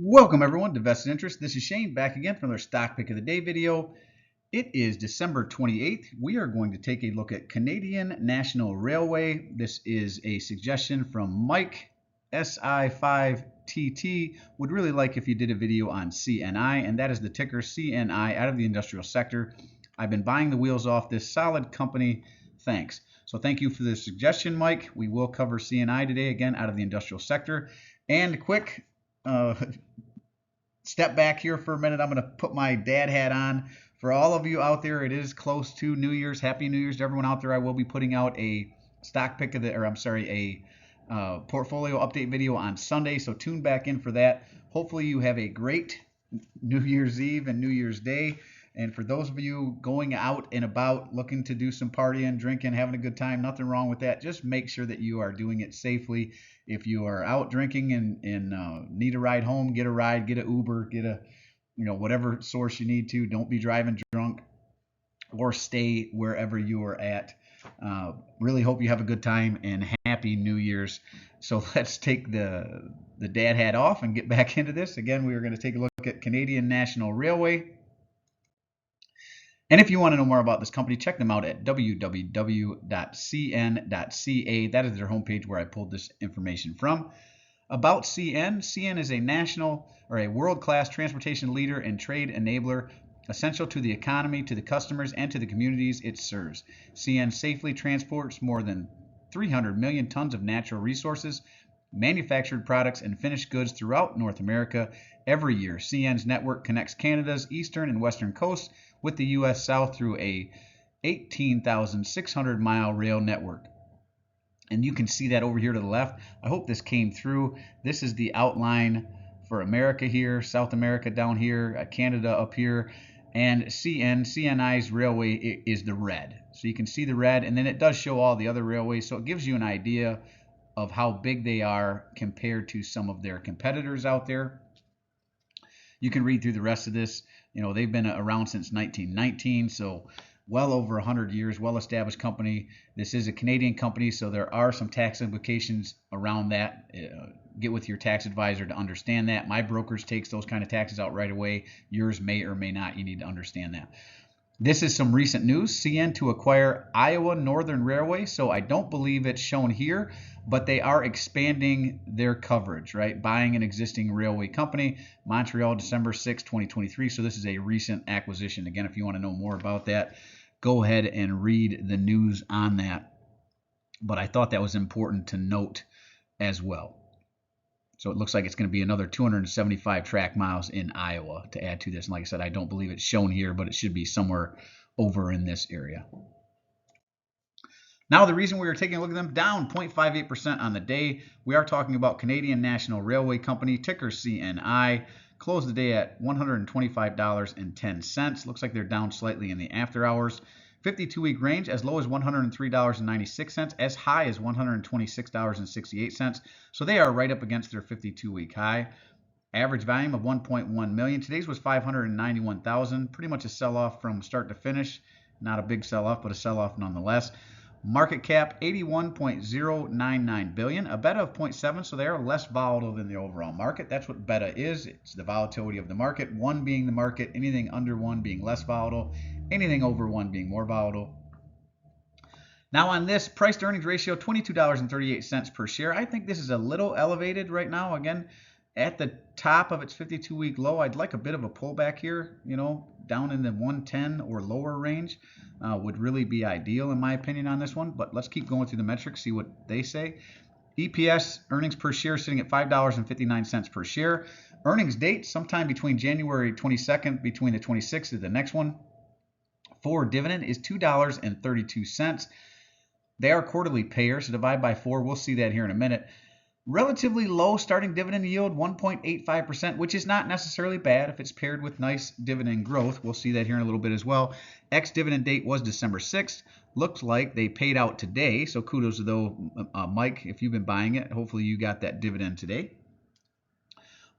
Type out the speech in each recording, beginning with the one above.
Welcome everyone to Vested Interest. This is Shane back again for another stock pick of the day video. It is December 28th. We are going to take a look at Canadian National Railway. This is a suggestion from Mike SI5TT. Would really like if you did a video on CNI, and that is the ticker CNI out of the industrial sector. I've been buying the wheels off this solid company. Thanks. So thank you for the suggestion, Mike. We will cover CNI today again out of the industrial sector. And quick step back here for a minute. I'm going to put my dad hat on. For all of you out there, it is close to New Year's. Happy New Year's to everyone out there. I will be putting out a stock pick of the, or I'm sorry, a portfolio update video on Sunday. So tune back in for that. Hopefully you have a great New Year's Eve and New Year's Day. And for those of you going out and about looking to do some partying, drinking, having a good time, nothing wrong with that. Just make sure that you are doing it safely. If you are out drinking and need a ride home, get a ride, get an Uber, get a, whatever source you need to. Don't be driving drunk or stay wherever you are at. Really hope you have a good time and happy New Year's. So let's take the dad hat off and get back into this. Again, we are going to take a look at Canadian National Railway. And if you want to know more about this company, check them out at www.cn.ca. That is their homepage where I pulled this information from. About CN, CN is a national or a world-class transportation leader and trade enabler essential to the economy, to the customers, and to the communities it serves. CN safely transports more than 300 million tons of natural resources, manufactured products, and finished goods throughout North America every year. CN's network connects Canada's eastern and western coasts with the U.S. South through a 18,600-mile rail network. And you can see that over here to the left. I hope this came through. This is the outline for America here, South America down here, Canada up here, and CNI's railway is the red. So you can see the red, and then it does show all the other railways, so it gives you an idea of how big they are compared to some of their competitors out there. You can read through the rest of this. They've been around since 1919, so well over 100 years, well-established company. This is a Canadian company, so there are some tax implications around that. Get with your tax advisor to understand that. My brokerage takes those kind of taxes out right away. Yours may or may not. You need to understand that. This is some recent news. CN to acquire Iowa Northern Railway. So I don't believe it's shown here, but they are expanding their coverage, right? Buying an existing railway company, Montreal, December 6, 2023. So this is a recent acquisition. Again, if you want to know more about that, go ahead and read the news on that. But I thought that was important to note as well. So it looks like it's going to be another 275 track miles in Iowa to add to this. And like I said, I don't believe it's shown here, but it should be somewhere over in this area. Now, the reason we are taking a look at them, down 0.58% on the day. We are talking about Canadian National Railway Company, ticker CNI. Closed the day at $125.10. Looks like they're down slightly in the after hours. 52-week range as low as $103.96, as high as $126.68. So they are right up against their 52-week high. Average volume of 1.1 million. Today's was 591,000. Pretty much a sell-off from start to finish. Not a big sell-off, but a sell-off nonetheless. Market cap 81.099 billion, a beta of 0.7, so they are less volatile than the overall market. That's what beta is. It's the volatility of the market. 1 being the market, anything under 1 being less volatile, anything over 1 being more volatile. Now on this price to earnings ratio, $22.38 per share. I think this is a little elevated right now. Again, at the top of its 52-week low, I'd like a bit of a pullback here, down in the 110 or lower range would really be ideal in my opinion on this one. But let's keep going through the metrics, see what they say. EPS, earnings per share, sitting at $5.59 per share. Earnings date, sometime between January 22nd, between the 26th of the next one. For dividend is $2.32. They are quarterly payers, so divide by 4. We'll see that here in a minute. Relatively low starting dividend yield, 1.85%, which is not necessarily bad if it's paired with nice dividend growth. We'll see that here in a little bit as well. Ex-dividend date was December 6th. Looks like they paid out today, so kudos to those, Mike, if you've been buying it. Hopefully you got that dividend today.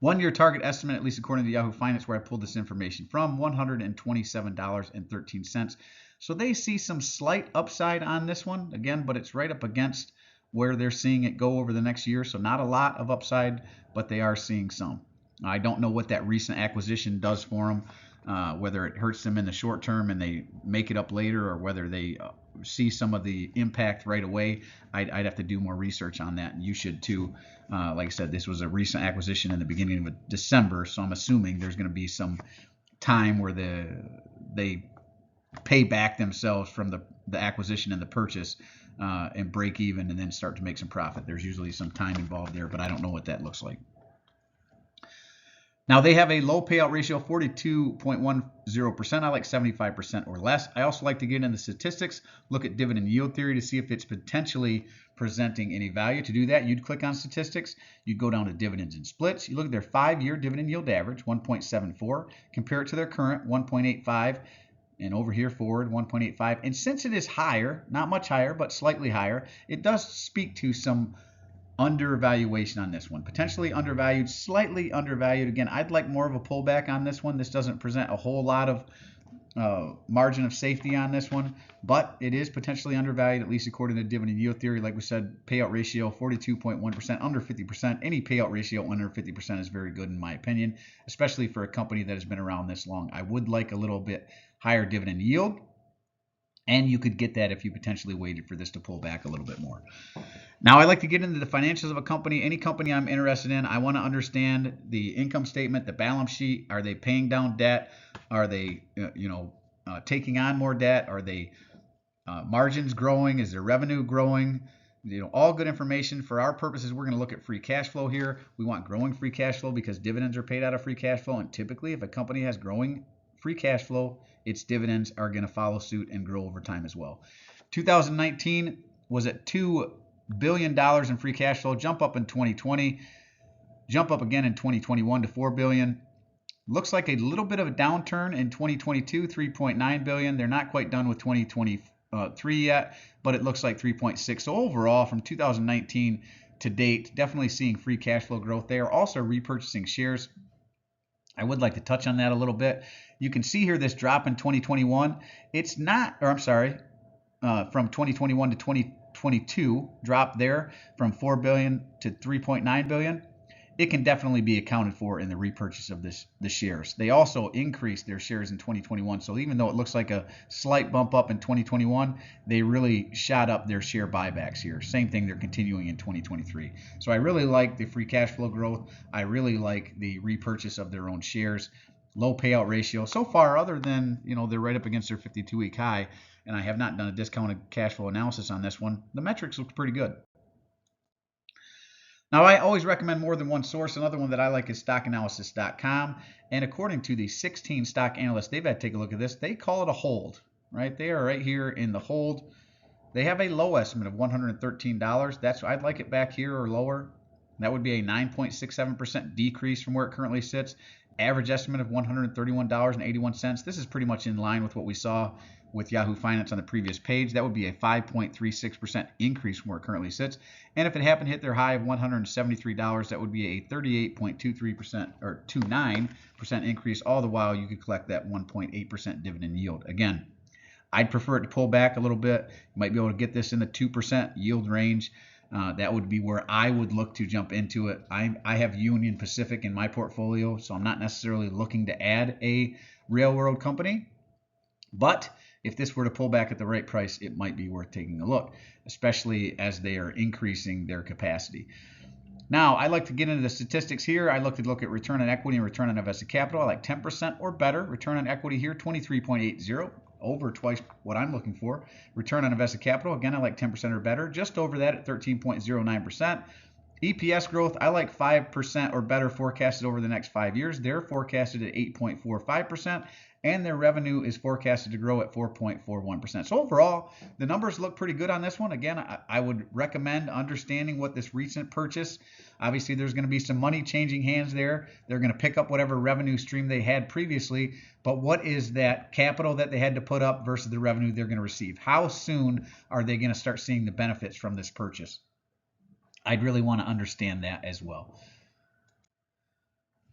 1-year target estimate, at least according to Yahoo Finance, where I pulled this information from, $127.13. So they see some slight upside on this one, again, but it's right up against where they're seeing it go over the next year. So not a lot of upside, but they are seeing some. I don't know what that recent acquisition does for them, whether it hurts them in the short term and they make it up later, or whether they see some of the impact right away. I'd have to do more research on that, and you should too. Like I said, this was a recent acquisition in the beginning of December, so I'm assuming there's going to be some time where they pay back themselves from the acquisition and the purchase and break even and then start to make some profit. There's usually some time involved there, but I don't know what that looks like. Now, they have a low payout ratio of 42.10%. I like 75% or less. I also like to get into statistics, look at dividend yield theory to see if it's potentially presenting any value. To do that, you'd click on statistics. You'd go down to dividends and splits. You look at their 5-year dividend yield average, 1.74. Compare it to their current, 1.85. And over here, forward, 1.85. And since it is higher, not much higher, but slightly higher, it does speak to some undervaluation on this one. Potentially undervalued, slightly undervalued. Again, I'd like more of a pullback on this one. This doesn't present a whole lot of margin of safety on this one, but it is potentially undervalued, at least according to dividend yield theory. Like we said, payout ratio 42.1%, under 50%. Any payout ratio under 50% is very good in my opinion, especially for a company that has been around this long. I would like a little bit higher dividend yield, and you could get that if you potentially waited for this to pull back a little bit more. Now, I like to get into the financials of a company. Any company I'm interested in, I want to understand the income statement, the balance sheet. Are they paying down debt? Are they, taking on more debt? Are they margins growing? Is their revenue growing? All good information. For our purposes, we're going to look at free cash flow here. We want growing free cash flow because dividends are paid out of free cash flow. And typically, if a company has growing free cash flow, its dividends are going to follow suit and grow over time as well. 2019 was at $2 billion in free cash flow, jump up in 2020, jump up again in 2021 to $4 billion. Looks like a little bit of a downturn in 2022, $3.9 billion. They're not quite done with 2023 yet, but it looks like 3.6. So overall, from 2019 to date, definitely seeing free cash flow growth. They are also repurchasing shares. I would like to touch on that a little bit. You can see here this drop in 2021. It's not, or I'm sorry, from 2021 to 2022, drop there from $4 billion to $3.9 billion. It can definitely be accounted for in the repurchase of the shares. They also increased their shares in 2021. So even though it looks like a slight bump up in 2021, they really shot up their share buybacks here. Same thing they're continuing in 2023. So I really like the free cash flow growth. I really like the repurchase of their own shares. Low payout ratio. So far, other than, they're right up against their 52-week high, and I have not done a discounted cash flow analysis on this one, the metrics look pretty good. Now, I always recommend more than one source. Another one that I like is stockanalysis.com. And according to the 16 stock analysts they've had to take a look at this, they call it a hold, right? They are right here in the hold. They have a low estimate of $113. I'd like it back here or lower. That would be a 9.67% decrease from where it currently sits. Average estimate of $131.81. This is pretty much in line with what we saw with Yahoo Finance on the previous page. That would be a 5.36% increase from where it currently sits. And if it happened to hit their high of $173, that would be a 38.23% or 29% increase. All the while, you could collect that 1.8% dividend yield. Again, I'd prefer it to pull back a little bit. You might be able to get this in the 2% yield range. That would be where I would look to jump into it. I have Union Pacific in my portfolio, so I'm not necessarily looking to add a railroad company. But if this were to pull back at the right price, it might be worth taking a look, especially as they are increasing their capacity. Now, I like to get into the statistics here. I like to look at return on equity and return on invested capital. I like 10% or better. Return on equity here, 23.80, over twice what I'm looking for. Return on invested capital, again, I like 10% or better. Just over that at 13.09%. EPS growth, I like 5% or better forecasted over the next 5 years. They're forecasted at 8.45%. And their revenue is forecasted to grow at 4.41%. So overall, the numbers look pretty good on this one. Again, I would recommend understanding what this recent purchase. Obviously, there's going to be some money changing hands there. They're going to pick up whatever revenue stream they had previously. But what is that capital that they had to put up versus the revenue they're going to receive? How soon are they going to start seeing the benefits from this purchase? I'd really want to understand that as well.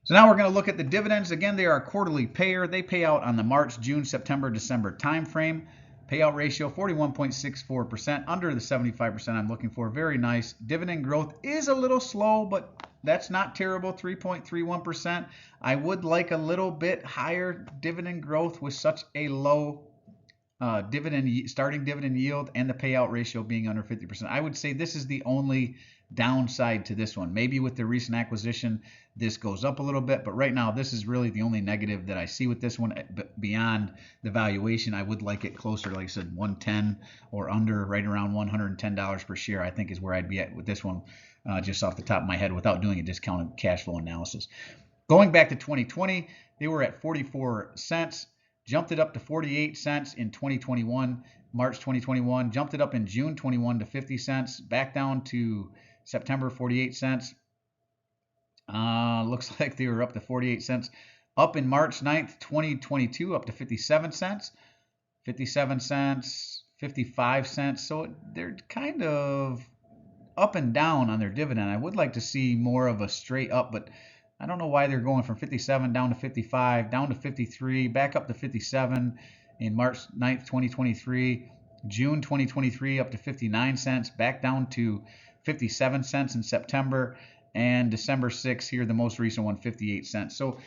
So now we're going to look at the dividends. Again, they are a quarterly payer. They pay out on the March, June, September, December timeframe. Payout ratio 41.64%, under the 75% I'm looking for. Very nice. Dividend growth is a little slow, but that's not terrible, 3.31%. I would like a little bit higher dividend growth with such a low starting dividend yield and the payout ratio being under 50%. I would say this is the only downside to this one. Maybe with the recent acquisition, this goes up a little bit, but right now this is really the only negative that I see with this one. But beyond the valuation, I would like it closer, like I said, 110 or under, right around $110 per share, I think is where I'd be at with this one, just off the top of my head without doing a discounted cash flow analysis. Going back to 2020, they were at 44 cents. Jumped it up to 48 cents in 2021, March 2021. Jumped it up in June 21 to 50 cents. Back down to September, 48 cents. Looks like they were up to 48 cents. Up in March 9th, 2022, up to 57 cents. 57 cents, 55 cents. So they're kind of up and down on their dividend. I would like to see more of a straight up, but I don't know why they're going from 57 down to 55, down to 53, back up to 57 in March 9th, 2023, June 2023 up to 59 cents, back down to 57 cents in September, and December 6th here, the most recent one, 58 cents. So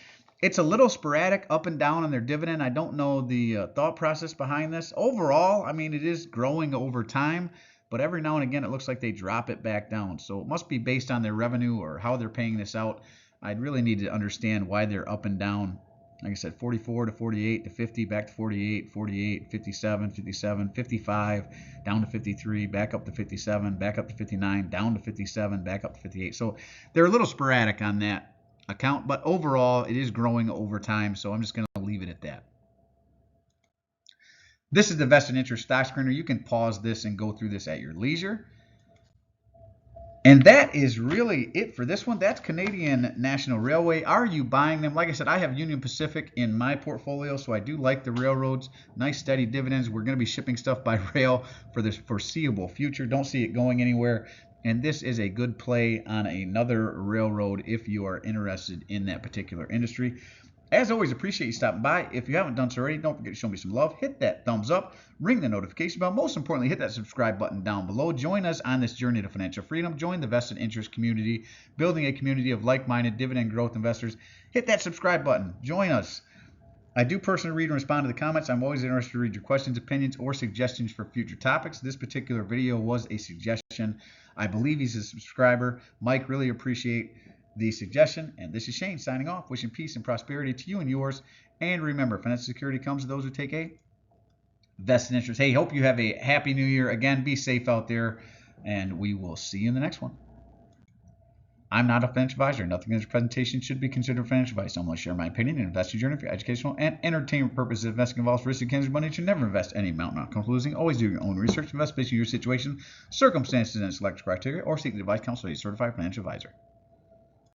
it's a little sporadic up and down on their dividend. I don't know the thought process behind this. Overall, I mean, it is growing over time, but every now and again it looks like they drop it back down. So it must be based on their revenue or how they're paying this out. I'd really need to understand why they're up and down. Like I said, 44 to 48 to 50, back to 48, 48, 57, 57, 55, down to 53, back up to 57, back up to 59, down to 57, back up to 58. So they're a little sporadic on that account, but overall it is growing over time, so I'm just going to leave it at that. This is the vested interest stock screener. You can pause this and go through this at your leisure. And that is really it for this one. That's Canadian National Railway. Are you buying them? Like I said, I have Union Pacific in my portfolio, so I do like the railroads. Nice steady dividends. We're going to be shipping stuff by rail for the foreseeable future. Don't see it going anywhere. And this is a good play on another railroad if you are interested in that particular industry. As always, appreciate you stopping by. If you haven't done so already, don't forget to show me some love. Hit that thumbs up, ring the notification bell. Most importantly, hit that subscribe button down below. Join us on this journey to financial freedom. Join the vested interest community, building a community of like-minded dividend growth investors. Hit that subscribe button. Join us. I do personally read and respond to the comments. I'm always interested to read your questions, opinions, or suggestions for future topics. This particular video was a suggestion. I believe he's a subscriber. Mike, really appreciate the suggestion. And this is Shane signing off, wishing peace and prosperity to you and yours. And remember, financial security comes to those who take a vested interest. Hey, hope you have a happy new year. Again, be safe out there, and we will see you in the next one. I'm not a financial advisor. Nothing in this presentation should be considered financial advice. I'm going to share my opinion and investing journey for educational and entertainment purposes. Investing involves risk and money. You should never invest any amount not comfortable losing. Always do your own research. Invest based on your situation, circumstances, and select criteria, or seek the advice counsel of a certified financial advisor.